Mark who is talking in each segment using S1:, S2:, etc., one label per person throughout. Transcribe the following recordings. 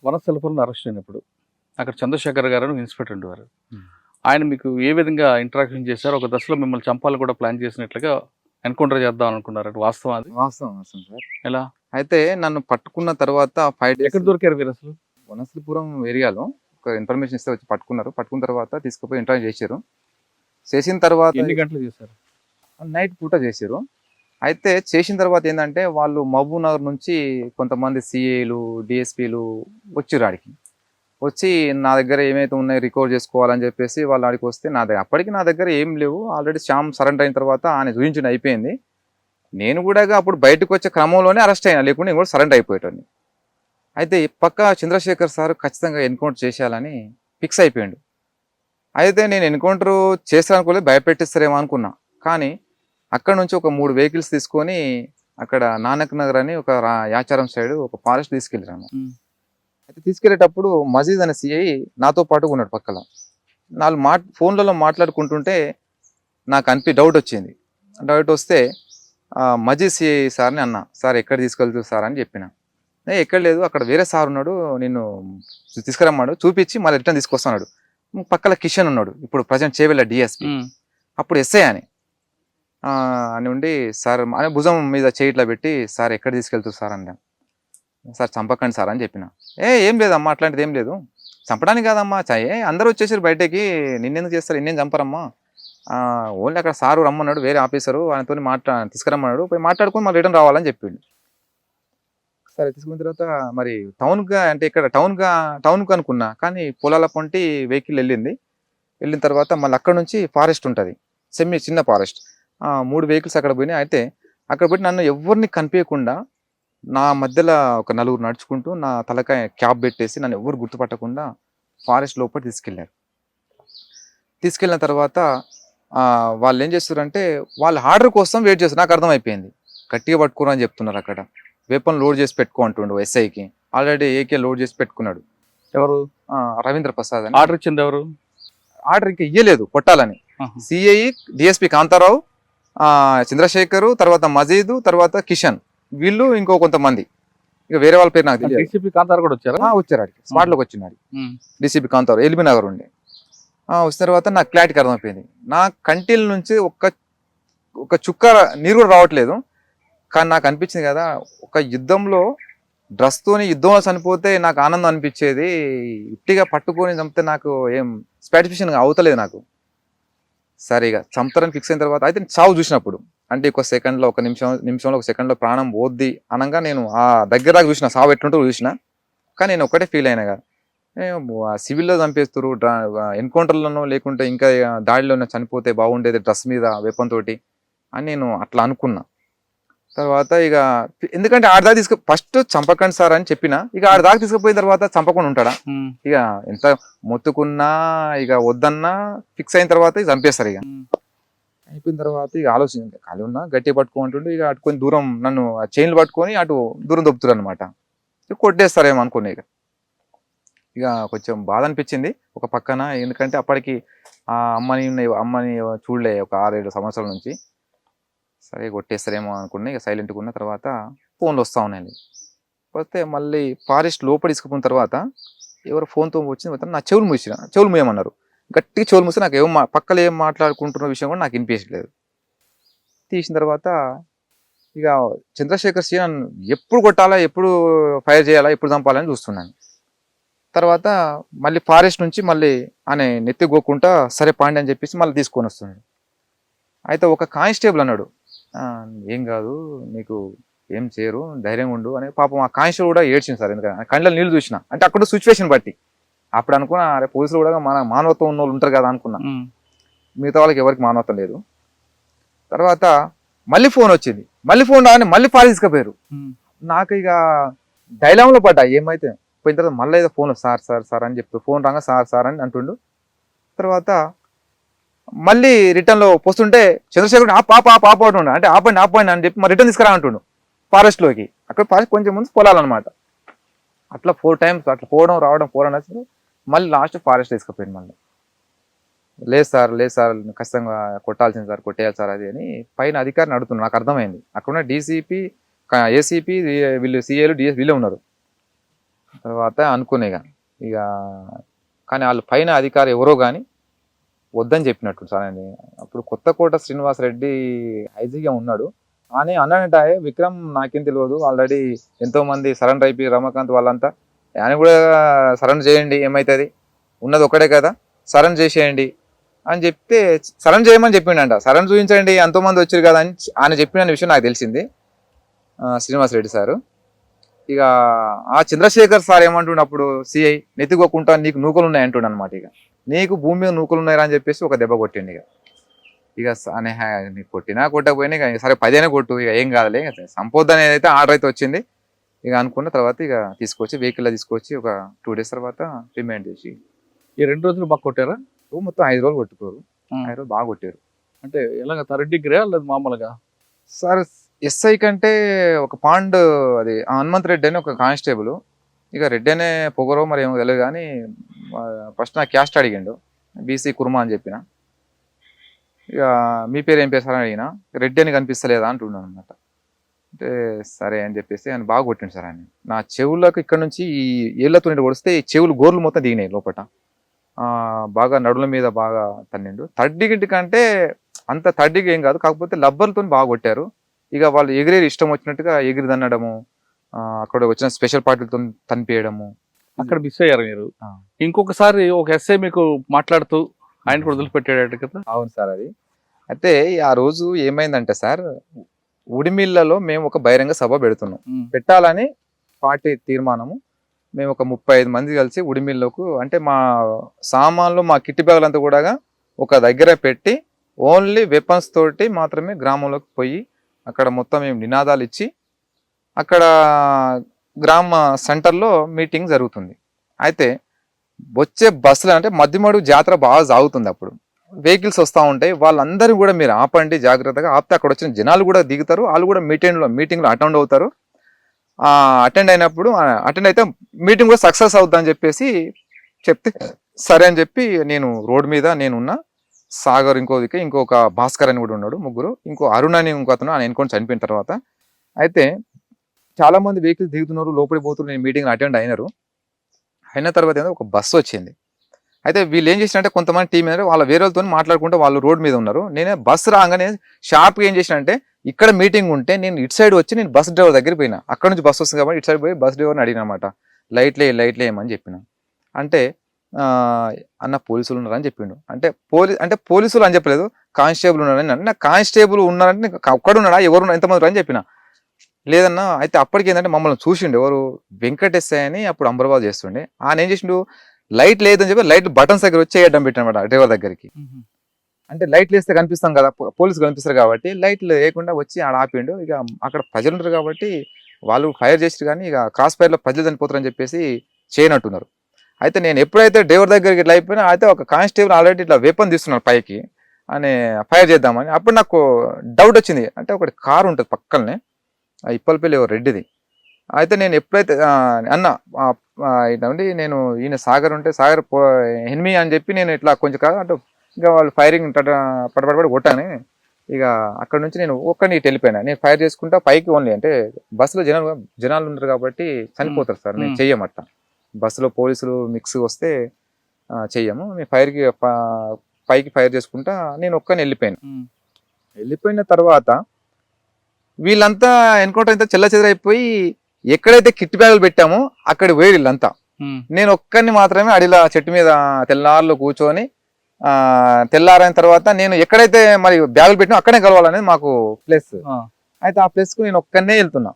S1: వనస్థలిపురంలో arrest అయినప్పుడు అక్కడ చంద్రశేఖర్ గారు అని ఇన్స్పెక్టర్ ఉండేవారు. ఆయన మీకు ఏ విధంగా ఇంటరాక్షన్ చేశారు? ఒక దశలో మిమ్మల్ని చంపాలని కూడా ప్లాన్ చేసినట్లుగా ఎన్కౌంటర్ చేద్దాం అనుకున్నారు. వాస్తవం అది?
S2: వాస్తవం వాస్తవం సార్.
S1: ఎలా?
S2: అయితే నన్ను పట్టుకున్న తర్వాత 5 డేస్
S1: ఎక్కడ దొరికారు మీరు అసలు?
S2: వనస్థలిపురం ఏరియాలో ఒక ఇన్ఫర్మేషన్ ఇస్తే వచ్చి పట్టుకున్నారు. పట్టుకున్న తర్వాత తీసుకుపోయి ఇంటర్వ్యూ చేశారు. చేసిన తర్వాత
S1: ఎన్ని గంటలు చేశారు?
S2: నైట్ పూట చేశారు. అయితే చేసిన తర్వాత ఏంటంటే వాళ్ళు మహబూబ్ నగర్ నుంచి కొంతమంది సిఏలు డిఎస్పీలు వచ్చిర్రు ఆడికి. వచ్చి నా దగ్గర ఏమైతే ఉన్నాయో రికవర్ చేసుకోవాలని చెప్పేసి వాళ్ళు ఆడికి వస్తే అప్పటికి నా దగ్గర ఏం లేవు. ఆల్రెడీ శ్యామ్ సరెండర్ అయిన తర్వాత ఆయన చూపించిన అయిపోయింది. నేను కూడా అప్పుడు బయటకు వచ్చే క్రమంలోనే అరెస్ట్ అయినా, లేకుండా నేను కూడా సరెండర్ అయిపోయేటోని. అయితే పక్క చంద్రశేఖర్ సార్ ఖచ్చితంగా ఎన్కౌంటర్ చేసేయాలని ఫిక్స్ అయిపోయాడు. అయితే నేను ఎన్కౌంటర్ చేస్తానుకోలేదు, భయపెట్టిస్తారేమో అనుకున్నా. కానీ అక్కడ నుంచి ఒక 3 వెహికల్స్ తీసుకొని అక్కడ నానక్ నగర్ అని ఒక యాచారం సైడ్ ఒక ఫారెస్ట్ తీసుకెళ్ళాను. అయితే తీసుకెళ్లేటప్పుడు మజీద్ అనే సిఐ నాతో పాటు ఉన్నాడు పక్కన. ఫోన్లలో మాట్లాడుకుంటుంటే నాకు డౌట్ వచ్చింది. డౌట్ వస్తే మజీద్ సిఐ సార్ని అన్నా, సార్ ఎక్కడ తీసుకెళ్తారు సార్ అని చెప్పిన. ఎక్కడ లేదు, అక్కడ వేరే సార్ ఉన్నాడు, నిన్ను తీసుకురమ్మాడు, చూపించి మళ్ళీ రిటర్న్ తీసుకొస్తున్నాడు. పక్కన కిషన్ ఉన్నాడు, ఇప్పుడు ప్రజెంట్ చేవెళ్ళ డిఎస్పీ, అప్పుడు ఎస్ఐ అని ఉండి సార్ అని భుజం మీద చేయిట్లా పెట్టి, సార్ ఎక్కడ తీసుకెళ్తారు సార్ అన్నా. సార్ చంపకండి సార్ అని చెప్పిన. ఏం లేదమ్మా, అట్లాంటిది ఏం లేదు, చంపడానికి కాదమ్మా, అందరూ వచ్చేసారు బయటకి, నిన్నెందుకు చేస్తారు, నిన్నేం చంపరమ్మా, ఓన్లీ అక్కడ సారు రమ్మన్నాడు, వేరే ఆఫీసరు ఆయనతో తీసుకురమ్మన్నాడు, పోయి మాట్లాడుకొని మళ్ళీ రిటర్న్ రావాలని చెప్పిండు. సరే తీసుకున్న తర్వాత మరి టౌన్గా అంటే ఇక్కడ టౌన్కు అనుకున్నా, కానీ పొలాల పొంటి వెహికల్ వెళ్ళిన తర్వాత మళ్ళీ అక్కడ నుంచి ఫారెస్ట్ ఉంటుంది, చిన్న ఫారెస్ట్. 3 వెహికల్స్ అక్కడ పోయినాయి. అయితే అక్కడ పోయి నన్ను ఎవరిని కనిపించకుండా నా మధ్యలో ఒక 4 నడుచుకుంటూ నా తలకాయ క్యాప్ పెట్టేసి నన్ను ఎవరు గుర్తుపట్టకుండా ఫారెస్ట్ లోపల తీసుకెళ్ళిన తర్వాత వాళ్ళు ఏం చేస్తారంటే వాళ్ళ ఆర్డర్ కోసం వెయిట్ చేస్తారు. నాకు అర్థమైపోయింది, గట్టిగా పట్టుకోరని చెప్తున్నారు. అక్కడ వెపన్ లోడ్ చేసి పెట్టుకో అంటుండు ఎస్ఐకి. ఆల్రెడీ ఏకే లోడ్ చేసి పెట్టుకున్నాడు.
S1: ఎవరు?
S2: రవీంద్ర ప్రసాద్ అని.
S1: ఆర్డర్ ఇచ్చింది ఎవరు?
S2: ఆర్డర్ ఇంకా ఇయ్యలేదు, కొట్టాలని. సిఐ, డిఎస్పీ కాంతారావు, చంద్రశేఖర్, తర్వాత మజీద్, తర్వాత కిషన్, వీళ్ళు ఇంకో కొంతమంది, ఇక వేరే వాళ్ళ పేరు నాకు తెలియదు.
S1: డీసీపీ కాంతారావు కూడా వచ్చారా?
S2: వచ్చారు, ఆడికి స్పాట్ లోకి వచ్చినాడు డీసీపీ కాంతారావు, ఎల్బీ నగర్ ఉండే. వచ్చిన తర్వాత నాకు క్లారిటీకి అర్థమైపోయింది, నా కంటిల నుంచి ఒక చుక్క నీరు కూడా రావట్లేదు. కానీ నాకు అనిపించింది కదా, ఒక యుద్ధంలో డ్రెస్తోని యుద్ధంలో చనిపోతే నాకు ఆనందం అనిపించేది, ఇట్టిగా పట్టుకొని చంపితే నాకు ఏం సాటిస్ఫాక్షన్ అవుతలేదు నాకు. సరే ఇక చంపుతారని ఫిక్స్ అయిన తర్వాత అయితే చావు చూసినప్పుడు, అంటే ఒక సెకండ్లో, ఒక నిమిషంలో ఒక సెకండ్లో ప్రాణం పోద్ది అనగా నేను ఆ దగ్గర దాకా చూసిన, సావు ఎట్లుంటూ చూసిన. కానీ నేను ఒకటే ఫీల్ అయినా కదా, సివిల్లో చంపేస్తారు, ఎన్కౌంటర్లోనో లేకుంటే ఇంకా దాడిలోనో చనిపోతే బాగుండేది డ్రెస్ మీద వెపన్ తోటి అని నేను అట్లా అనుకున్నా. తర్వాత ఇక ఎందుకంటే ఆడదాకా ఫస్ట్ చంపకండి సార్ అని చెప్పిన, ఇక ఆడదాకా తీసుకుపోయిన తర్వాత చంపకుండా ఉంటాడా? ఇక ఎంత మొత్తుకున్నా ఇక వద్దన్నా ఫిక్స్ అయిన తర్వాత ఇక చంపేస్తారు. ఇక అయిపోయిన తర్వాత ఇక ఆలోచించండి, ఖాళీ ఉన్నా గట్టిగా పట్టుకుంటుండే, ఇక అటుకొని దూరం నన్ను చైన్లు పట్టుకొని అటు దూరం దొప్పుతారు అనమాట, కొట్టేస్తారేమో అనుకున్నా. ఇక కొంచెం బాధ అనిపించింది ఒక పక్కన, ఎందుకంటే అప్పటికి ఆ అమ్మని చూడలే ఒక 6-7 సంవత్సరాల నుంచి. సరే కొట్టేస్తారేమో అనుకున్నా, ఇక సైలెంట్గా ఉన్న తర్వాత ఫోన్లు వస్తూ ఉన్నాయి. వస్తే మళ్ళీ ఫారెస్ట్ లోపల తీసుకుపోయిన తర్వాత ఎవరు ఫోన్తో వచ్చిన నా చెవులు మూయమన్నారు. గట్టిగా చెవులు మూస్తే నాకు పక్కన ఏం మాట్లాడుకుంటున్న విషయం కూడా నాకు వినిపించలేదు. తీసిన తర్వాత ఇక చంద్రశేఖర్ సి నన్ను ఎప్పుడు కొట్టాలా, ఎప్పుడు ఫైర్ చేయాలా, ఎప్పుడు చంపాలని చూస్తున్నాను. తర్వాత మళ్ళీ ఫారెస్ట్ నుంచి మళ్ళీ ఆయన నెత్తి గోక్కుంటా సరే పాండి అని చెప్పేసి మళ్ళీ తీసుకొని వస్తున్నాడు. అయితే ఒక కానిస్టేబుల్ అన్నాడు, ఏం కాదు నీకు ఏం చేయరు, ధైర్యంగా ఉండు అని. పాపం ఆ కానిస్టేబుల్ కూడా ఏడ్చింది సార్, ఎందుకంటే కళ్ళలో నీళ్ళు చూసిన. అంటే అక్కడ సిచ్యువేషన్ బట్టి అప్పుడు అనుకున్నా, అరే పోలీసులు కూడా మన మానవత్వం ఉన్న వాళ్ళు ఉంటారు కదా అనుకున్నా. మిగతా వాళ్ళకి ఎవరికి మానవత్వం లేదు. తర్వాత మళ్ళీ ఫోన్ వచ్చింది, మళ్ళీ ఫోన్ రాగానే మళ్ళీ ఫారెస్ట్ తీసుకుపోయారు. నాకు ఇక డైలామ్లో పడ్డా, ఏమైతే పోయిన తర్వాత మళ్ళీ ఏదో ఫోన్ సార్ అని చెప్తూ ఫోన్ రాగా సార్ అని అంటుండు. తర్వాత మళ్ళీ రిటర్న్లో పోస్తుంటే చంద్రశేఖర్ పాప అంటుండే, అంటే ఆపండి అని చెప్పి మరి రిటర్న్ తీసుకురా అంటుండు ఫారెస్ట్లోకి. అక్కడ ఫారెస్ట్ కొంచెం ముందు పొలాలన్నమాట. అట్లా 4 times అట్లా పోవడం రావడం మళ్ళీ లాస్ట్ ఫారెస్ట్ తీసుకుపోయింది. మళ్ళీ లేదు సార్ ఖచ్చితంగా కొట్టాల్సింది సార్, కొట్టేయాలి సార్ అది అని పైన అధికారిని అడుగుతున్నాను. నాకు అర్థమైంది, అక్కడ ఉన్న డీసీపీ, ఏసీపీ, వీళ్ళు సిఏలు, డిఎస్ వీళ్ళే ఉన్నారు. తర్వాత అనుకునే ఇక కానీ వాళ్ళు పైన అధికారి ఎవరో కానీ వద్దని చెప్పినట్టు సార్ అని. అప్పుడు కొత్తకోట శ్రీనివాసరెడ్డి ఐజీగా ఉన్నాడు. అని అన్నాడంట, విక్రమ్ నాకేం తెలియదు, ఆల్రెడీ ఎంతో మంది సరెండర్ అయిపోయి రమాకాంత్ వాళ్ళంతా, ఆయన కూడా సరెండర్ చేయండి, ఏమవుతుంది, ఉన్నది ఒకటే కదా, సరెండర్ చేసేయండి అని చెప్తే సరెండర్ చేయమని చెప్పిండంట. సరెండర్ చూపించండి, ఎంతోమంది వచ్చారు కదా అని ఆయన చెప్పిన విషయం నాకు తెలిసింది శ్రీనివాసరెడ్డి సారు. ఇక ఆ చంద్రశేఖర్ సార్ ఏమంటున్నప్పుడు సిఐ నెత్తికోకుండా నీకు నూకలు ఉన్నాయి అంటుండ అనమాట. ఇక నీకు భూమి మీద నూకలు ఉన్నాయా అని చెప్పేసి ఒక దెబ్బ కొట్టిండు. ఇక నీకు కొట్టినా కొట్టకపోయినా ఇక సరే 10 అయినా కొట్టు, ఇక ఏం కాదులే, సంపద అనేది అయితే ఆర్డర్ అయితే వచ్చింది. ఇక అనుకున్న తర్వాత ఇక తీసుకొచ్చి వెహికల్లో తీసుకొచ్చి ఒక 2 days తర్వాత రిమైండ్ చేసి
S1: ఈ 2 రోజులు బాగా కొట్టారా?
S2: మొత్తం 5 రోజులు కొట్టుకోరు, 5 రోజులు బాగా కొట్టారు.
S1: అంటే ఎలాగ 3rd degree లేదా మామూలుగా?
S2: సార్ ఎస్ఐ కంటే ఒక పాండ్ అది హనుమంత్ రెడ్డి అని ఒక కానిస్టేబుల్, ఇక రెడ్డి అనే పొగరో మరి ఏమో తెలియదు కానీ ఫస్ట్ నా క్యాస్ట్ అడిగిండు, బీసీ కుర్మా అని చెప్పిన. ఇక మీ పేరు ఏం పేరు సార్ అని అడిగినా, రెడ్డి అని కనిపిస్తలేదా అంటున్నాను అనమాట. అంటే సరే అని చెప్పేసి ఆయన బాగా కొట్టిండు సార్. ఆయన నా చెవులకు ఇక్కడ నుంచి ఈ ఏళ్ళతో కొడిస్తే ఈ చెవులు గోర్లు మొత్తం దిగినాయి లోపల, బాగా నడుల మీద బాగా తన్నిండు. 3rd degree కంటే అంత 3rd degree ఏం కాదు, కాకపోతే లబ్బర్లతో బాగా కొట్టారు. ఇక వాళ్ళు ఎగిరేది ఇష్టం వచ్చినట్టుగా ఎగిరి తన్నడము, అక్కడ వచ్చిన స్పెషల్ పార్టీలతో తనిపేయడము.
S1: అక్కడ మిస్ అయ్యారు మీరు. ఇంకొకసారి ఒక ఎస్ఐ మీకు మాట్లాడుతూ ఆయన కూడా వదిలిపెట్టాడు కదా?
S2: అవును సార్. అది అయితే ఆ రోజు ఏమైందంటే సార్, ఉడిమిల్లలో మేము ఒక బహిరంగ సభ పెడుతున్నాం, పెట్టాలని పార్టీ తీర్మానము. మేము ఒక 35 మంది కలిసి ఉడిమిల్లకు, అంటే మా సామాన్లు మా కిట్టి బ్యాగులంతా కూడా ఒక దగ్గర పెట్టి ఓన్లీ వెపన్స్ తోటి మాత్రమే గ్రామంలోకి పోయి అక్కడ మొత్తం మేము నినాదాలు ఇచ్చి అక్కడ గ్రామ సెంటర్లో మీటింగ్ జరుగుతుంది. అయితే వచ్చే బస్సులు అంటే మధ్యమడు జాతర బాగా సాగుతుంది, అప్పుడు వెహికల్స్ వస్తూ ఉంటాయి, వాళ్ళందరూ కూడా మీరు ఆపండి జాగ్రత్తగా, ఆపితే అక్కడ వచ్చిన జనాలు కూడా దిగుతారు, వాళ్ళు కూడా మీటింగ్లో అటెండ్ అవుతారు. అటెండ్ అయితే మీటింగ్ కూడా సక్సెస్ అవుతుందని చెప్పేసి చెప్తే సరే అని చెప్పి నేను రోడ్ మీద నేనున్నా, సాగర్ ఇంకొక భాస్కర్ అని కూడా ఉన్నాడు, ముగ్గురు, ఇంకో అరుణ్ అని ఇంకో అతను ఆయన ఎన్నుకొని చనిపోయిన తర్వాత. అయితే చాలా మంది వెహికల్స్ దిగుతున్నారు, లోపలికి పోతున్నారు, నేను మీటింగ్ అటెండ్ అయిన తర్వాత ఏదో ఒక బస్సు వచ్చింది. అయితే వీళ్ళు ఏం చేసినంటే కొంతమంది టీం అయినారు, వాళ్ళ వేరే వాళ్ళతో మాట్లాడుకుంటే వాళ్ళు రోడ్ మీద ఉన్నారు. నేనే బస్సు రాగానే షార్ప్గా ఏం చేసినంటే, ఇక్కడ మీటింగ్ ఉంటే నేను ఇటు సైడ్ వచ్చి నేను బస్ డ్రైవర్ దగ్గర పోయినా, అక్కడ నుంచి బస్సు వస్తుంది కాబట్టి ఇటు సైడ్ పోయి బస్ డ్రైవర్ని అడిగిన అనమాట, లైట్లే ఏమని చెప్పిన. అంటే అన్న పోలీసులు ఉన్నారని చెప్పిండు. అంటే పోలీసులు అని చెప్పలేదు, కానిస్టేబుల్ ఉన్నారని. నాకు కానిస్టేబుల్ ఉన్నారంటే ఒక్కడ ఉన్నాడా, ఎవరు ఎంతమంది అని చెప్పిన. లేదన్నా, అయితే అప్పటికి ఏంటంటే మమ్మల్ని చూసిండు ఎవరు, వెంకటేశ్వర అని అప్పుడు అంబర్బాద్ చేస్తుండే. ఆయన ఏం చేసిండు, లైట్ లేదని చెప్పి లైట్ బటన్స్ దగ్గర వచ్చి వేయడం పెట్టినమాట డ్రైవర్ దగ్గరికి. అంటే లైట్లు వేస్తే కనిపిస్తాం కదా, పోలీసులు కనిపిస్తారు కాబట్టి లైట్లు వేయకుండా వచ్చి ఆడ ఆపిండు. ఇక అక్కడ ప్రజలు ఉంటారు కాబట్టి వాళ్ళు ఫైర్ చేసారు, కానీ ఇక క్రాస్ ఫైర్లో ప్రజలు చనిపోతారని చెప్పేసి చేయనట్టున్నారు. అయితే నేను ఎప్పుడైతే డ్రైవర్ దగ్గరికి ఇట్లా అయిపోయినా, అయితే ఒక కానిస్టేబుల్ ఆల్రెడీ ఇట్లా వెపన్ తీస్తున్నారు పైకి అని ఫైర్ చేద్దామని. అప్పుడు నాకు డౌట్ వచ్చింది, అంటే ఒకటి కారు ఉంటుంది పక్కనే, ఇప్పలపల్లి రెడ్డిది. అయితే నేను ఎప్పుడైతే ఇట్లాండి నేను ఈయన సాగర్ ఉంటే సాగర్ ఎనిమి అని చెప్పి నేను ఇట్లా కొంచెం కాదు అంటే ఇంకా వాళ్ళు ఫైరింగ్ పడబడి కొట్టాను. ఇక అక్కడ నుంచి నేను ఒక్కడిని ఇటు వెళ్ళిపోయినా, నేను ఫైర్ చేసుకుంటా పైకి ఓన్లీ, అంటే బస్సులో జనాలు ఉంటారు కాబట్టి చనిపోతారు సార్, నేను చెయ్యమట్ట. బస్సులో పోలీసులు మిక్స్ వస్తే చెయ్యము, మేము పైకి ఫైర్ చేసుకుంటా నేను ఒక్కని వెళ్ళిపోయిన తర్వాత వీళ్ళంతా ఎన్కౌంటర్ అంతా చెల్లచెదరైపోయి ఎక్కడైతే కిట్ బ్యాగులు పెట్టామో అక్కడ పోయి వీళ్ళంతా, నేను ఒక్కరిని మాత్రమే అడిలా చెట్టు మీద తెల్లారులో కూర్చొని, తెల్లారైన తర్వాత నేను ఎక్కడైతే మరి బ్యాగులు పెట్టినా అక్కడే కలవాలనేది మాకు ప్లేస్. అయితే ఆ ప్లేస్ కు నేను ఒక్కనే వెళ్తున్నా.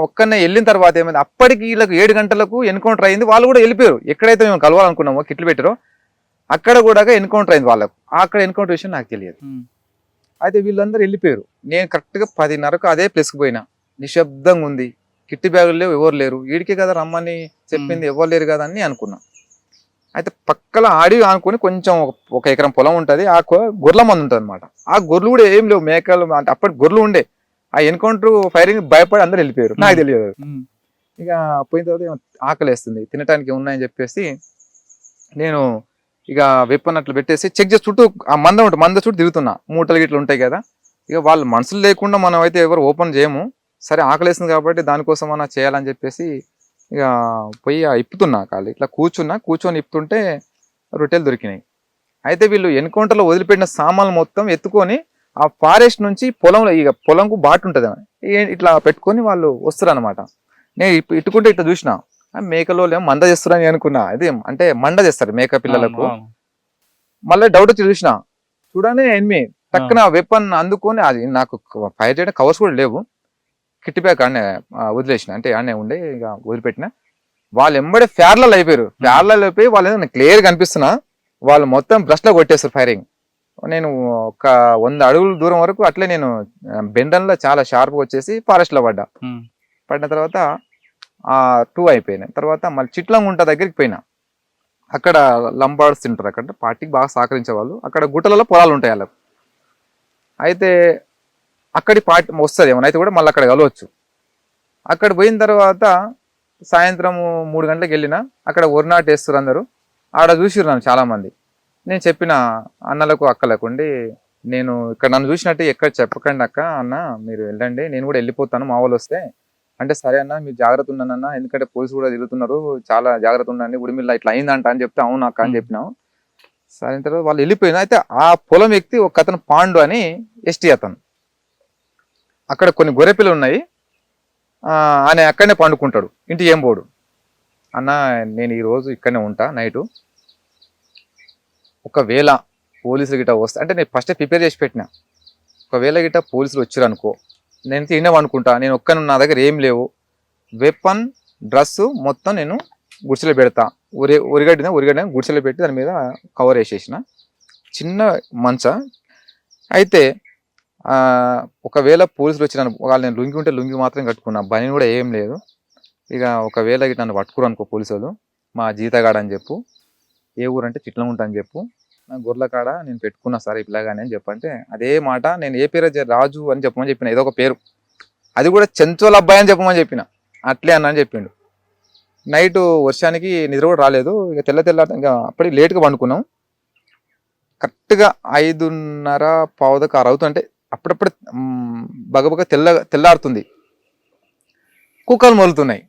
S2: ఒక్కనే వెళ్ళిన తర్వాత ఏమైంది, అప్పటికి వీళ్ళకి 7 గంటలకు ఎన్కౌంటర్ అయింది, వాళ్ళు కూడా వెళ్ళిపోయారు. ఎక్కడైతే మేము కలవాలనుకున్నామో కిట్లు పెట్టారో అక్కడ కూడా ఎన్కౌంటర్ అయింది వాళ్ళకు. అక్కడ ఎన్కౌంటర్ విషయం నాకు తెలియదు. అయితే వీళ్ళందరూ వెళ్ళిపోయారు. నేను కరెక్ట్గా 10:30కు అదే ప్లేస్కి పోయినా, నిశ్శబ్దంగా ఉంది, కిట్టి బ్యాగులు లేవు, ఎవరు లేరు, వీడికే కదా రమ్మని చెప్పింది, ఎవరు లేరు కదా అని అనుకున్నా. అయితే పక్కల ఆడి అనుకుని కొంచెం 1 ఎకరం పొలం ఉంటుంది, ఆ గొర్రెల మంది ఉంటుంది అనమాట. ఆ గొర్రెలు కూడా ఏం లేవు, మేకలు అంటే అప్పటి గొర్రెలు ఉండే. ఆ ఎన్కౌంటర్ ఫైరింగ్ భయపడి అందరు వెళ్ళిపోయారు, నాకు తెలియదు. ఇక పోయిన తర్వాత ఆకలేస్తుంది, తినడానికి ఉన్నాయని చెప్పేసి నేను ఇక వెప్పనట్లు పెట్టేసి చెక్ చేసి చుట్టూ ఆ మంద చుట్టూ తిరుగుతున్నా, మూటలు గిట్లు ఉంటాయి కదా. ఇక వాళ్ళు మనుషులు లేకుండా మనం అయితే ఎవరు ఓపెన్ చేయము, సరే ఆకలేస్తుంది కాబట్టి దానికోసం అన్నా చేయాలని చెప్పేసి ఇక పోయి ఇప్పుతున్నా కాళ్ళు ఇట్లా కూర్చొని ఇప్పుతుంటే రొట్టెలు దొరికినాయి. అయితే వీళ్ళు ఎన్కౌంటర్లో వదిలిపెట్టిన సామాన్లు మొత్తం ఎత్తుకొని ఆ ఫారెస్ట్ నుంచి పొలంలో ఇక పొలంకు బాటు ఉంటుంది ఇట్లా పెట్టుకొని వాళ్ళు వస్తారు అనమాట. నేను ఇట్టుకుంటే ఇట్లా చూసిన మేకలో ఏమో మంద చేస్తారని అనుకున్నా. అది అంటే మండ చేస్తారు మేక పిల్లలకు. మళ్ళీ డౌట్ వచ్చి చూసిన చూడనే ఎనిమి టక్కున వెపన్ అందుకొని, అది నాకు ఫైర్ చేయడం కవర్స్ కూడా లేవు, కిట్టి బ్యాగ్ ఆడనే వదిలేసిన, అంటే ఆడనే ఉండే ఇక వదిలిపెట్టిన. వాళ్ళు ఎంబడే ఫ్యార్లలో అయిపోయారు. ఫ్యార్లలో అయిపోయి వాళ్ళు క్లియర్ కనిపిస్తున్నా వాళ్ళు మొత్తం బ్రష్ లో కొట్టేస్తారు ఫైరింగ్. నేను ఒక 100 అడుగుల దూరం వరకు అట్లే నేను బెండన్లో చాలా షార్ప్గా వచ్చేసి ఫారెస్ట్ లో పడిన తర్వాత 2 అయిపోయినాయి. తర్వాత మళ్ళీ చిట్లంగుంట దగ్గరికి పోయినా. అక్కడ లంబాడ్స్ తింటారు, అక్కడ పార్టీకి బాగా సహకరించే వాళ్ళు. అక్కడ గుట్టలలో పొలాలు ఉంటాయి వాళ్ళకు. అయితే అక్కడి పార్టీ వస్తుంది ఏమైనా అయితే కూడా మళ్ళీ అక్కడ కలవచ్చు. అక్కడ పోయిన తర్వాత సాయంత్రం 3 గంటలకు వెళ్ళినా అక్కడ ఒరినాటు వేస్తారు అందరూ. ఆడ చూసిరు నన్ను చాలా మంది. నేను చెప్పిన అన్నలకు అక్కలకు ఉండి, నేను ఇక్కడ నన్ను చూసినట్టు ఎక్కడ చెప్పకండి అక్క, అన్న మీరు వెళ్ళండి, నేను కూడా వెళ్ళిపోతాను మా వాళ్ళు వస్తే. అంటే సరే అన్న మీరు జాగ్రత్త ఉన్నానన్న, ఎందుకంటే పోలీసు కూడా తిరుగుతున్నారు, చాలా జాగ్రత్త ఉండండి, ఉడిమిల్లా ఇట్లా అయిందంట అని చెప్తే అవును అక్క అని చెప్పినాం. సరే తర్వాత వాళ్ళు వెళ్ళిపోయినా. అయితే ఆ పొలం వ్యక్తి ఒక అతను పాండు అని ఎస్టీ అతను, అక్కడ కొన్ని గొర్రెపిల్లలు ఉన్నాయి, ఆయన అక్కడనే పండుకుంటాడు, ఇంటికి ఏం పోడు. అన్న నేను ఈరోజు ఇక్కడనే ఉంటా నైటు, ఒకవేళ పోలీసులు గిట్ట వస్తే, అంటే నేను ఫస్టే ప్రిపేర్ చేసి పెట్టినా, ఒకవేళ గిట్ట పోలీసులు వచ్చారు అనుకో నేను తినే అనుకుంటా, నేను ఒక్కను నా దగ్గర ఏం లేవు, వెపన్ డ్రెస్ మొత్తం నేను గుడిసెలో పెడతా, ఉరిగడ్డ గుడిసెలో పెట్టి దాని మీద కవర్ వేసేసిన, చిన్న మంచ. అయితే ఒకవేళ పోలీసులు వచ్చిన వాళ్ళు, నేను లుంగి ఉంటే లుంగి మాత్రం కట్టుకున్నా, బని కూడా ఏం లేదు. ఇక ఒకవేళ గిట్ట నన్ను పట్టుకురు అనుకో పోలీసు వాళ్ళు, మా జీతగాడ అని చెప్పు, ఏ ఊరు అంటే చిట్లంగుంట అని చెప్పు, నా గొర్రెల కాడ నేను పెట్టుకున్నా సరే ఇలాగానే అని చెప్పంటే, అదే మాట నేను ఏ పేరు రాజు అని చెప్పమని చెప్పిన, ఏదో ఒక పేరు, అది కూడా చెంచోల అబ్బాయి అని చెప్పమని చెప్పిన, అట్లే అన్న అని చెప్పిండు. నైట్ వర్షానికి నిద్ర కూడా రాలేదు. ఇక తెల్ల ఇంకా అప్పటికి లేట్గా పండుకున్నాం. కరెక్ట్గా 5:30 పావుదకు 6 అవుతుంటే అప్పుడప్పుడు బగబగ తెల్లారుతుంది, కుక్కలు మొలుతున్నాయి.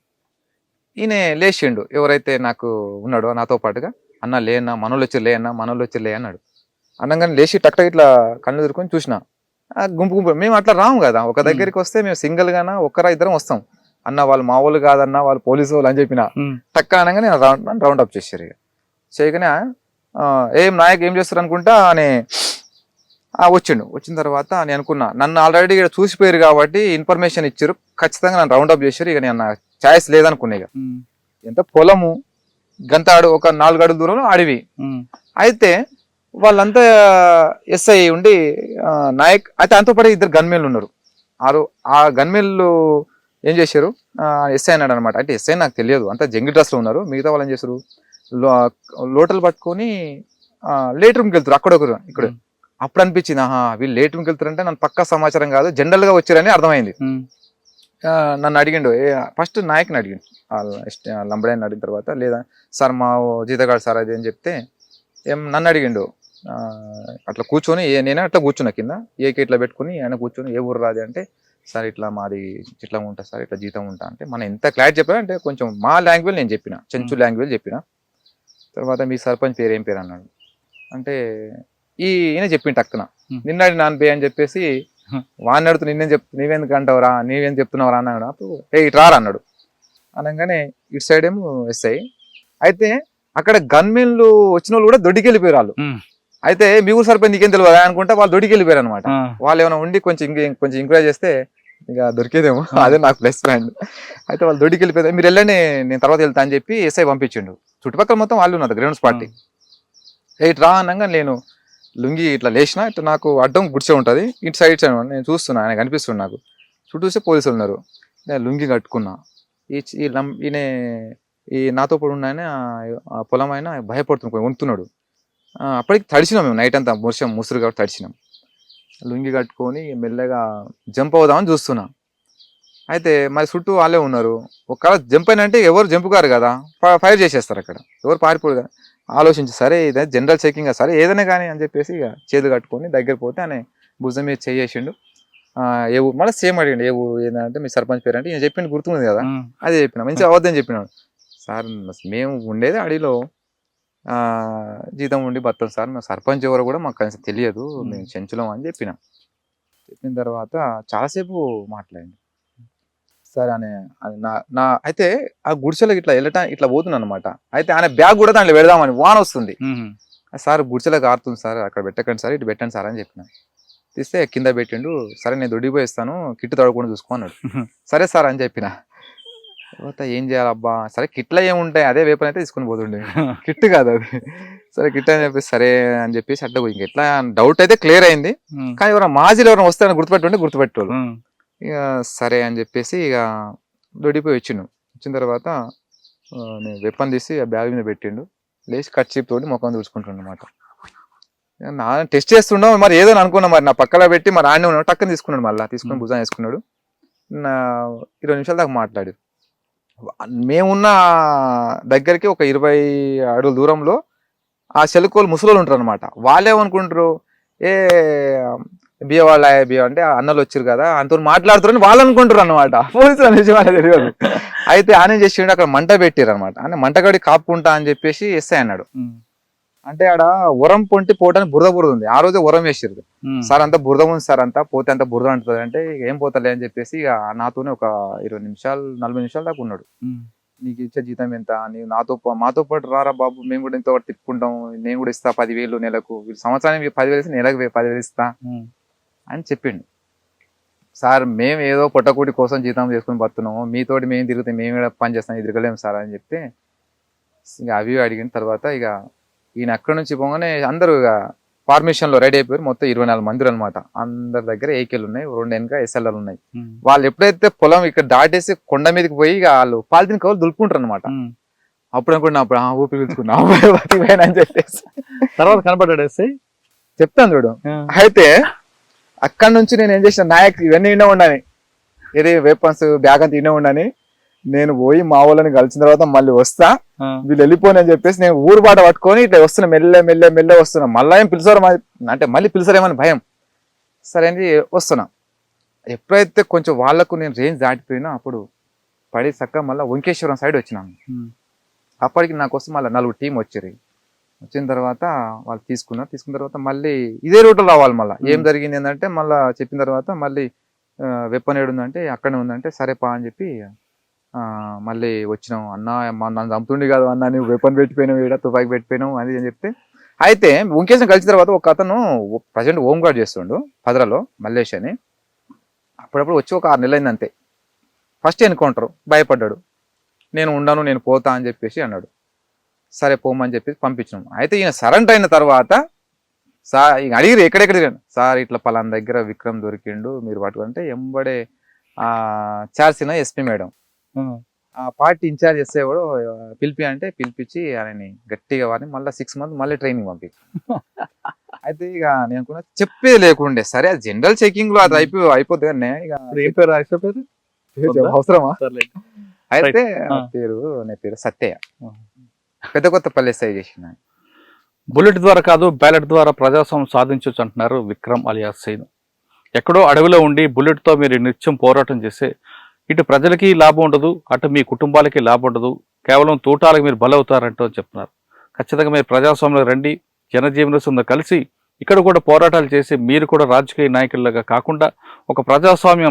S2: ఈయన లేచిండు, ఎవరైతే నాకు ఉన్నాడో నాతో పాటుగా, అన్న లేనా మనోళ్ళు వచ్చి లే అన్నాడు. అనగానే లేచి టక్ ఇట్లా కళ్ళు ఎదుర్కొని చూసిన, గుంపు మేము అట్లా రాము కదా, ఒక దగ్గరికి వస్తే మేము సింగిల్ గానా ఒక్కరా ఇద్దరం వస్తాం. అన్న వాళ్ళు మా వాళ్ళు కాదన్న, వాళ్ళు పోలీసు వాళ్ళు అని చెప్పిన. టక్క అనగానే రౌండ్ అప్ చేశారు. ఇక చేయగానే ఏం నాయక్ ఏం చేస్తారు అనుకుంటా అని వచ్చిండు. వచ్చిన తర్వాత నేను అనుకున్నా, నన్ను ఆల్రెడీ ఇక్కడ చూసిపోయారు కాబట్టి ఇన్ఫర్మేషన్ ఇచ్చారు, ఖచ్చితంగా నన్ను రౌండ్ అప్ చేశారు. ఇక నేను ఛాయిస్ లేదనుకున్నా. ఇక ఎంత పొలము గంతాడు, ఒక 4 అడుగుల దూరంలో అడవి. అయితే వాళ్ళంతా ఎస్ఐ ఉండి నాయక్, అయితే అంతో పాటు 2 గన్మెన్లు ఉన్నారు. ఆ గన్మెన్లు ఏం చేశారు, ఎస్ఐ అన్నాడు అనమాట. అంటే ఎస్ఐ నాకు తెలియదు, అంతా జంగి డ్రెస్లో ఉన్నారు. మిగతా వాళ్ళు ఏం చేశారు, లోటలు పట్టుకొని లేట్ రూమ్కి వెళ్తారు అక్కడొకరు ఇక్కడ. అప్పుడు అనిపించింది, వీళ్ళు లేట్ రూమ్కి వెళ్తారంటే నన్ను పక్కా సమాచారం కాదు, జనరల్ గా వచ్చారని అర్థమైంది. నన్ను అడిగిండు, ఫస్ట్ నాయకుని అడిగిండు, లంబడాయిని అడిగిన తర్వాత, లేదా సార్ మా జీతగాడు సార్ అది అని చెప్తే నన్ను అడిగిండు. అట్లా కూర్చొని నేనే అట్లా కూర్చున్నా కింద, ఏకే ఇట్లా పెట్టుకుని ఆయన కూర్చొని ఏ ఊరు రాది అంటే, సార్ ఇట్లా మాది ఇట్లా ఉంటా సార్, ఇట్లా జీతం ఉంటా అంటే, మనం ఎంత క్లారిటీ చెప్పా అంటే కొంచెం మా లాంగ్వేజ్ నేను చెప్పిన, చెంచు లాంగ్వేజ్ చెప్పిన. తర్వాత మీ సర్పంచ్ పేరు ఏం పేరు అన్నాడు. అంటే ఈయన చెప్పిండు టక్కున, నిన్నాడు నాన్న బే అని చెప్పేసి వాడిని అడుగుతూ నీవెందుకు అంటావురా, నీవేం చెప్తున్నావురా అన్నాడు. అప్పుడు ఇటు రారా అన్నాడు. అనగానే ఇటు సైడ్ ఏమో ఎస్ఐ. అయితే అక్కడ గన్మెన్లు వచ్చిన వాళ్ళు కూడా దొడ్డికి వెళ్ళిపోయారు వాళ్ళు. అయితే మీ ఊరు సరిపోయి నీకేం తెలియదు అనుకుంటా వాళ్ళు దొడ్డికి వెళ్ళిపోయారు అనమాట. వాళ్ళు ఏమైనా ఉండి కొంచెం ఎంకరేజ్ చేస్తే ఇక దొరికేదేమో, అదే నాకు ప్లస్ పాయింట్. అయితే వాళ్ళు దొడ్డికి వెళ్ళిపోయారు, మీరు వెళ్ళండి నేను తర్వాత వెళ్తా అని చెప్పి ఎస్ఐ పంపించిండు. చుట్టుపక్కల మొత్తం వాళ్ళు ఉన్నారు, గ్రౌండ్స్ పార్టీ. ఇటు రా అనగా నేను లుంగి ఇట్లా లేచిన, ఇట్లా నాకు అడ్డం గుడిసే ఉంటుంది, ఇటు సైడ్ నేను చూస్తున్నా, ఆయన కనిపిస్తుంది నాకు. చుట్టూ చూస్తే పోలీసులు ఉన్నారు. నేను లుంగి కట్టుకున్నా. ఈయన ఈ నాతో పాటు ఉన్న ఆ పొలం ఆయన భయపడుతున్నాడు, వంతున్నాడు. అప్పటికి తడిచినాం మేము, నైట్ అంతా ముసురు కాబట్టి తడిచినాం. లుంగి కట్టుకొని మెల్లగా జంప్ అవుదామని చూస్తున్నా. అయితే మరి చుట్టూ వాళ్ళే ఉన్నారు. ఒకవేళ జంప్ అయినంటే ఎవరు జంప్ కారు కదా, ఫైర్ చేసేస్తారు అక్కడ, ఎవరు పారిపోరు కదా. ఆలోచించి సరే ఇదే జనరల్ చెకింగ్ సరే ఏదైనా కానీ అని చెప్పేసి ఇక చేతులు కట్టుకొని దగ్గర పోతే ఆయన భుజం మీద చేసిండు. ఏ ఊరు మళ్ళీ సేమ్ అడిగాడు ఏ ఊరు ఏంటంటే మీ సర్పంచ్ పేరు అంటే ఈయన చెప్పింది గుర్తుంది కదా
S1: ఉమ్,
S2: అదే చెప్పిన మంచిగా అవద్దని చెప్పినాడు. సార్ మేము ఉండేది అడవిలో జీతం ఉండి బతాం సార్, మేము సర్పంచ్ ఎవరో కూడా మాకు కనీసం తెలియదు, మేము చెంచులం అని చెప్పిన తర్వాత చాలాసేపు మాట్లాడింది. సరే అని నా అయితే ఆ గుడిసెలకు ఇట్లా ఇట్లా పోతున్నాను అనమాట. అయితే ఆయన బ్యాగ్ కూడా దాంట్లో పెడదామని వాన వస్తుంది. సార్ గుడిసెలకు ఆరుతుంది సార్, అక్కడ పెట్టకండి సార్, ఇటు పెట్టండి సార్ అని చెప్పిన. తీస్తే కింద పెట్టిండు. సరే నేను దొడ్డిపోయి ఇస్తాను, కిట్టు తడకుండా చూసుకో అన్నాడు. సరే సార్ అని చెప్పిన. తర్వాత ఏం చేయాలబ్బా, సరే కిట్లో ఏముంటాయి, అదే వేపన్ అయితే తీసుకుని పోతుండే, కిట్టు కాదు అది. సరే కిట్ అని చెప్పేసి సరే అని చెప్పేసి అట్లా ఇంక ఎట్లా డౌట్ అయితే క్లియర్ అయింది. కానీ ఎవరైనా మాజీలు ఎవరైనా వస్తారని గుర్తుపెట్టేవాళ్ళు. ఇక సరే అని చెప్పేసి ఇక దొడ్డిపోయి వచ్చిన తర్వాత నేను వెపన్ తీసి ఆ బ్యాగ్ మీద పెట్టిండు. లేచి కట్ తోటి ముఖం తుడుచుకుంటుండ అనమాట. నా టెస్ట్ చేస్తుండవు మరి ఏదో అనుకున్నా, మరి నా పక్కన పెట్టి మరి ఆడనే ఉన్నాడు. టక్కని తీసుకున్నాడు, మళ్ళీ తీసుకుని భుజాన్ని వేసుకున్నాడు. 20 నిమిషాల దాకా మాట్లాడి మేమున్న దగ్గరికి ఒక 20 అడుగుల దూరంలో ఆ చెలుకోలు ముసలోళ్ళు ఉంటారు అనమాట. వాళ్ళేమనుకుంటారు, ఏ బియ్య వాళ్ళ బియ్య అంటే అన్నలు వచ్చారు కదా అంత మాట్లాడుతారని వాళ్ళు అనుకుంటారు అనమాట. పోలీసులు అనేసి వాళ్ళకి తెలియదు. అయితే ఆయన చేసిండు, అక్కడ మంట పెట్టారు అనమాట. అంటే మంటగడి కాపుకుంటా అని చెప్పేసి ఎస్ఐ అన్నాడు. అంటే ఆడ ఉరం పొంటి పోవడానికి బురద ఉంది. ఆ రోజే ఉరం వేసారు. సార్ అంతా బురద ఉంది సార్, అంతా పోతే అంత బురద అంటుంది. అంటే ఏం పోతలే అని చెప్పేసి ఇక నాతోనే ఒక 20 నిమిషాలు 40 నిమిషాల దాకా ఉన్నాడు. నీకు ఇచ్చే జీతం ఎంత, నీవు మాతో పాటు రారా బాబు, మేము కూడా ఇంత తిప్పుకుంటాం, నేను కూడా ఇస్తా 10,000 నెలకు, సంవత్సరానికి 10,000 ఇస్తా, నెలకు 10,000 ఇస్తా అని చెప్పిండు. సార్ మేము ఏదో పొట్టకూటి కోసం జీతం చేసుకుని బతున్నాము, మీతోటి మేము తిరుగుతాం, మేము కూడా పని చేస్తాం, తిరగలేము సార్ అని చెప్తే ఇక అవి అడిగిన తర్వాత ఇక ఈయన అక్కడి నుంచి పోగానే అందరూ ఇక ఫార్మేషన్ లో రెడీ అయిపోయారు. మొత్తం 24 మంది అనమాట. అందరి దగ్గర ఏకేలు ఉన్నాయి, 2 వెనక ఎస్ఎల్ఆర్ ఉన్నాయి. వాళ్ళు ఎప్పుడైతే పొలం ఇక్కడ దాటేసి కొండ మీదకి పోయి ఇక వాళ్ళు పాలిథిన్ కవర్లు దులుపుకుంటారు అనమాట. అప్పుడు అనుకున్నా, అప్పుడు ఊపి పిలుచుకున్నా అని చెప్పేసి
S1: తర్వాత కనపడ్డాడు ఎస్ఐ.
S2: చెప్తాను చూడు. అయితే అక్కడ నుంచి నేను ఏం చేసిన, నాయక్ ఇవన్నీ ఇన్నే ఉండని, ఇది వెపన్స్ బ్యాగ్ అంతా ఇన్నే ఉండని, నేను పోయి మా వాళ్ళని కలిసిన తర్వాత మళ్ళీ వస్తా, వీళ్ళు వెళ్ళిపోని అని చెప్పేసి నేను ఊరు బాట పట్టుకొని ఇట్లా వస్తున్నా, మెల్లె వస్తున్నా. మళ్ళీ ఏం పిలిచారు అంటే మళ్ళీ పిలిచారేమని భయం. సరే అని వస్తున్నా. ఎప్పుడైతే కొంచెం వాళ్ళకు నేను రేంజ్ దాటిపోయినా అప్పుడు పడి చక్క మళ్ళీ వంకేశ్వరం సైడ్ వచ్చినాను. అప్పటికి నాకు వస్తే మళ్ళీ 4 టీం వచ్చారు. వచ్చిన తర్వాత వాళ్ళు తీసుకున్న తర్వాత మళ్ళీ ఇదే రూట్లో రావాలి. మళ్ళీ ఏం జరిగింది ఏంటంటే మళ్ళీ చెప్పిన తర్వాత మళ్ళీ వెపన్ ఏడుందంటే అక్కడే ఉందంటే సరే పా అని చెప్పి మళ్ళీ వచ్చినాం. అన్న నన్ను చంపుతుండే కాదు అన్న, నువ్వు వెపన్ పెట్టిపోయినావు, ఈడ తుపాకి పెట్టిపోయినావు అది అని చెప్తే. అయితే వంకేశ్వరం కలిసిన తర్వాత ఒక అతను ప్రజెంట్ హోమ్ గార్డ్ చేస్తుండు భద్రలో, మల్లేష్ అని. అప్పుడప్పుడు వచ్చి ఒక 6 నెలలు అయింది అంతే. ఫస్ట్ ఎన్కౌంటర్, భయపడ్డాడు. నేను ఉండను, నేను పోతా అని చెప్పేసి అన్నాడు. సరే పోమని చెప్పేసి పంపించినాం. అయితే ఈయన సరెండర్ అయిన తర్వాత సార్ ఇక అడిగిరు ఎక్కడెక్కడ సార్ ఇట్లా పలానా దగ్గర విక్రమ్ దొరికిండు, మీరు పట్టుకుంటే ఎంబడే చార్సిన ఎస్పీ మేడం ఆ పార్టీ ఇన్ఛార్జ్ ఎస్ఐ కూడా పిలిపించి ఆయనని గట్టిగా వారిని మళ్ళీ 6 months మళ్ళీ ట్రైనింగ్ పంపించి. అయితే ఇక నేను అనుకున్నా చెప్పేది లేకుండే, సరే అది జనరల్ చెకింగ్ లో అది అయిపోద్ది కానీ ఇక అవసరమా. అయితే నా పేరు సత్యయ్య, పెద్ద కొత్తపల్లి ఎస్ఐ చేసిన.
S1: బుల్లెట్ ద్వారా కాదు బ్యాలెట్ ద్వారా ప్రజాస్వామ్యం సాధించవచ్చు అంటున్నారు విక్రమ్ అలియాస్ సైన్. ఎక్కడో అడవిలో ఉండి బుల్లెట్తో మీరు నిత్యం పోరాటం చేస్తే ఇటు ప్రజలకి లాభం ఉండదు, అటు మీ కుటుంబాలకి లాభం ఉండదు, కేవలం తోటాలకు మీరు బలవుతారంటూ చెప్తున్నారు. ఖచ్చితంగా మీరు ప్రజాస్వామ్యంలో రండి, జనజీవన కలిసి ఇక్కడ కూడా పోరాటాలు చేసి మీరు కూడా రాజకీయ నాయకులుగా కాకుండా ఒక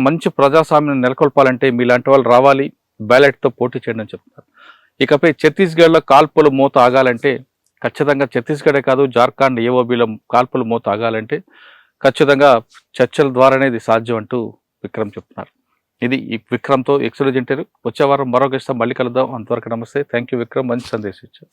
S1: మంచి ప్రజాస్వామ్యం నెలకొల్పాలంటే మీలాంటి వాళ్ళు రావాలి, బ్యాలెట్తో పోటీ చేయండి అని చెప్తున్నారు. ఇకపై ఛత్తీస్గఢ్లో కాల్పులు మూత ఆగాలంటే ఖచ్చితంగా ఛత్తీస్గఢే కాదు జార్ఖండ్ ఏఓబీలో కాల్పులు మూత ఆగాలంటే ఖచ్చితంగా చర్చల ద్వారానే ఇది సాధ్యం అంటూ విక్రమ్ చెప్తున్నారు. ఇది ఈ విక్రమ్తో ఎక్స్క్లూజివ్ ఇంటర్వ్యూ. వచ్చే వారం మరో గెస్ట్ మళ్ళీ కలుద్దాం. అంతవరకు నమస్తే. థ్యాంక్ యూ విక్రమ్, మంచి సందేశం ఇచ్చారు.